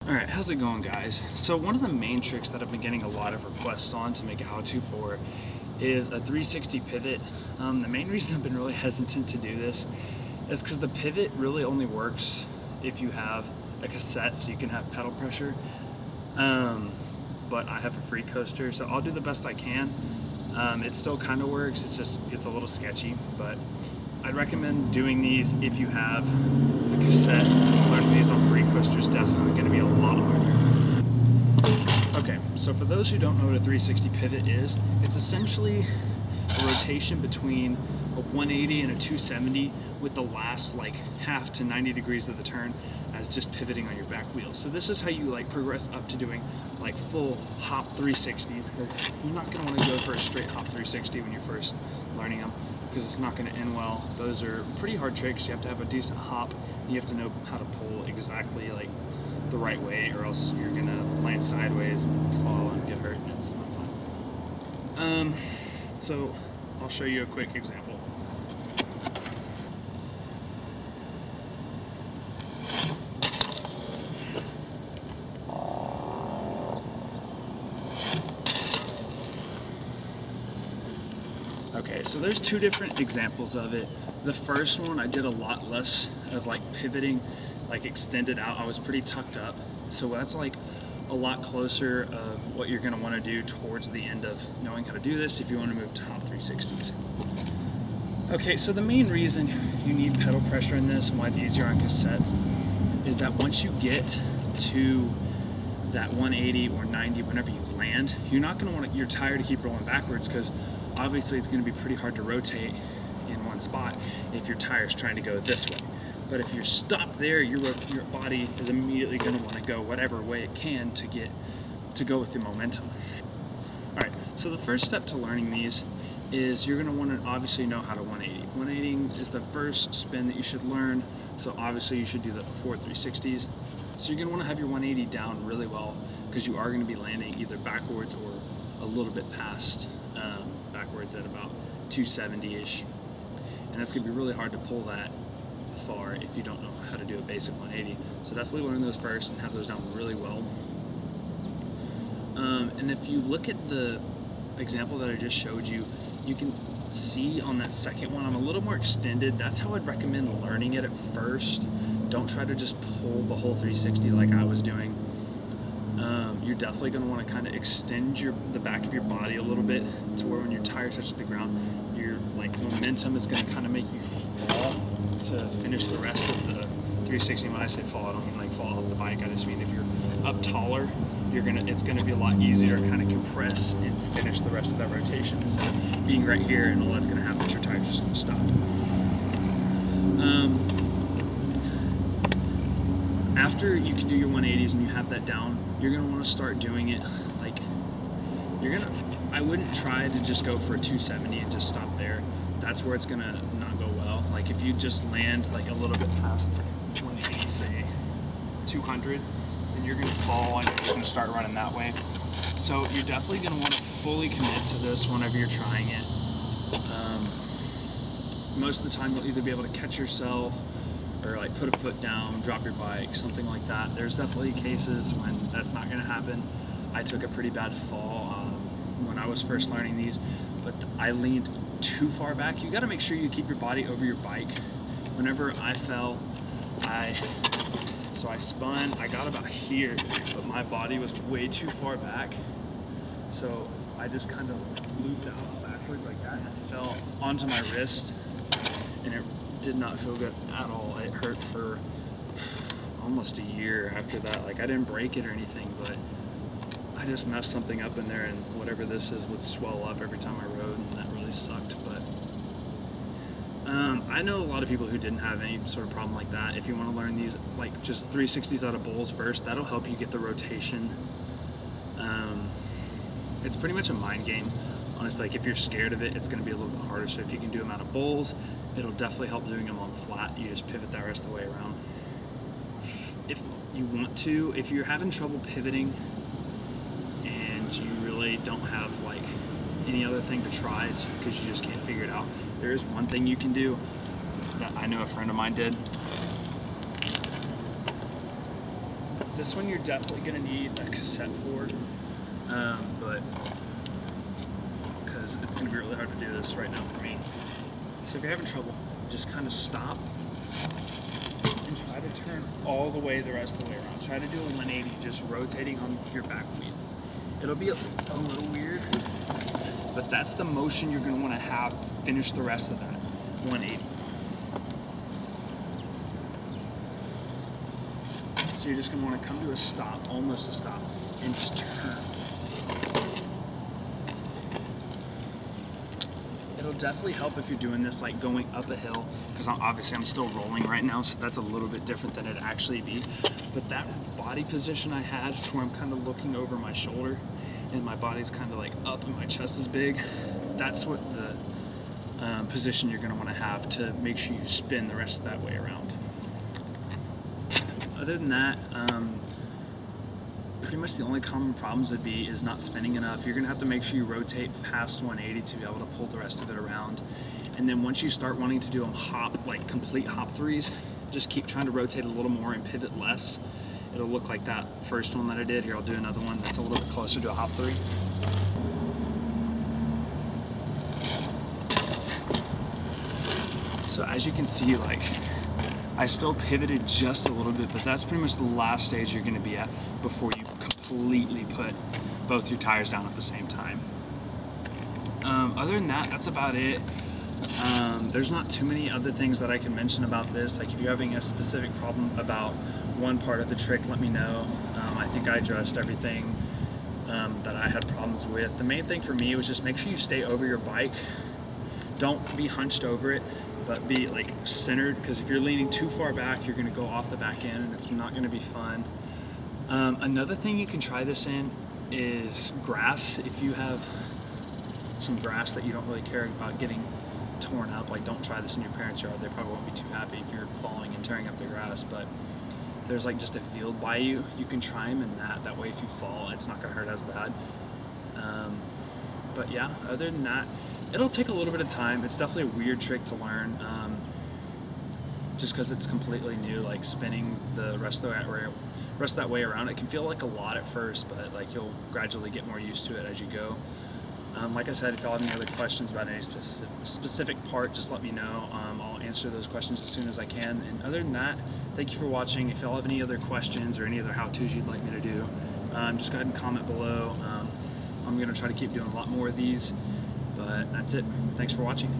Alright, how's it going, guys? So one of the main tricks that I've been getting a lot of requests on to make a how-to for is a 360 pivot. The main reason I've been really hesitant to do this is because the pivot really only works if you have a cassette, so you can have pedal pressure. But I have a free coaster, so I'll do the best I can. It still kind of works, it's a little sketchy, but I'd recommend doing these if you have a cassette. Learning these on free coasters definitely going to be a lot harder. Okay, so for those who don't know what a 360 pivot is, it's essentially a rotation between a 180 and a 270 with the last like half to 90 degrees of the turn as just pivoting on your back wheel. So this is how you like progress up to doing like full hop 360s, because you're not going to want to go for a straight hop 360 when you're first learning them, because it's not going to end well. Those are pretty hard tricks. You have to have a decent hop. You have to know how to pull exactly like the right way, or else you're going to land sideways and fall and get hurt, and it's not fun. So I'll show you a quick example. Okay, so there's two different examples of it. The first one I did a lot less of like pivoting, like extended out. I was pretty tucked up. So that's like a lot closer of what you're gonna wanna do towards the end of knowing how to do this if you wanna move to hop 360s. Okay, so the main reason you need pedal pressure in this and why it's easier on cassettes is that once you get to that 180 or 90, whenever you land, you're not gonna want your tire to keep rolling backwards, because obviously it's going to be pretty hard to rotate in one spot if your tire is trying to go this way. But if you're stopped there, your body is immediately going to want to go whatever way it can to go with the momentum. Alright, so the first step to learning these is you're going to want to obviously know how to 180. 180 is the first spin that you should learn, so obviously you should do the 4 360s. So you're going to want to have your 180 down really well, because you are going to be landing either backwards or a little bit past backwards at about 270-ish, and that's going to be really hard to pull that far if you don't know how to do a basic 180. So definitely learn those first and have those down really well. And if you look at the example that I just showed you, you can see on that second one I'm a little more extended. That's how I'd recommend learning it at first. Don't try to just pull the whole 360 like I was doing. You're definitely going to want to kind of extend the back of your body a little bit to where when your tire touches the ground, your like momentum is going to kind of make you fall to finish the rest of the 360. When I say fall, I don't mean like fall off the bike. I just mean if you're up taller, it's going to be a lot easier to kind of compress and finish the rest of that rotation instead of being right here and all that's going to happen is your tire's just going to stop. After you can do your 180s and you have that down, you're going to want to start doing it like I wouldn't try to just go for a 270 and just stop there. That's where it's going to not go well. Like if you just land like a little bit past 180, say 200, then you're going to fall and you're just going to start running that way. So you're definitely going to want to fully commit to this whenever you're trying it. Most of the time you'll either be able to catch yourself or like put a foot down, drop your bike, something like that. There's definitely cases when that's not going to happen. I took a pretty bad fall when I was first learning these, but I leaned too far back. You got to make sure you keep your body over your bike. Whenever I fell, I spun, I got about here, but my body was way too far back. So I just kind of looped out backwards like that and I fell onto my wrist, and it did not feel good at all. It hurt for almost a year after that. Like I didn't break it or anything, but I just messed something up in there, and whatever this is would swell up every time I rode, and that really sucked. But I know a lot of people who didn't have any sort of problem like that. If you want to learn these, like just 360s out of bowls first, that'll help you get the rotation. It's pretty much a mind game. Honestly, like if you're scared of it, it's going to be a little bit harder. So if you can do them out of bowls, it'll definitely help doing them on flat. You just pivot that rest of the way around. If you want to, if you're having trouble pivoting and you really don't have like any other thing to try because you just can't figure it out, there is one thing you can do that I know a friend of mine did. This one you're definitely gonna need a cassette for, but because it's gonna be really hard to do this right now for me. So if you're having trouble, just kind of stop and try to turn all the way the rest of the way around. Try to do a 180, just rotating on your back wheel. It'll be a little weird, but that's the motion you're gonna wanna have finish the rest of that 180. So you're just gonna wanna come to a stop, almost a stop, and just turn. It'll definitely help if you're doing this like going up a hill, because obviously I'm still rolling right now, so that's a little bit different than it'd actually be. But that body position I had, where I'm kind of looking over my shoulder and my body's kind of like up and my chest is big, that's what the position you're gonna wanna have to make sure you spin the rest of that way around. Other than that, pretty much the only common problems would be is not spinning enough. You're gonna have to make sure you rotate past 180 to be able to pull the rest of it around. And then once you start wanting to do them hop, like complete hop threes, just keep trying to rotate a little more and pivot less. It'll look like that first one that I did. Here, I'll do another one that's a little bit closer to a hop three. So as you can see, like, I still pivoted just a little bit, but that's pretty much the last stage you're gonna be at before you completely put both your tires down at the same time. Other than that, that's about it. There's not too many other things that I can mention about this. Like if you're having a specific problem about one part of the trick, let me know. I think I addressed everything that I had problems with. The main thing for me was just make sure you stay over your bike. Don't be hunched over it, but be like centered, because if you're leaning too far back, you're gonna go off the back end and it's not gonna be fun. Another thing you can try this in is grass. If you have some grass that you don't really care about getting torn up, like don't try this in your parents' yard. They probably won't be too happy if you're falling and tearing up the grass, but if there's like just a field by you, you can try them in that. That way if you fall, it's not gonna hurt as bad. But yeah, other than that, it'll take a little bit of time. It's definitely a weird trick to learn, just because it's completely new. Like spinning the rest of that way around, it can feel like a lot at first, but like you'll gradually get more used to it as you go. Like I said, if y'all have any other questions about any specific part, just let me know. I'll answer those questions as soon as I can. And other than that, thank you for watching. If y'all have any other questions or any other how-tos you'd like me to do, just go ahead and comment below. I'm going to try to keep doing a lot more of these, but that's it. Thanks for watching.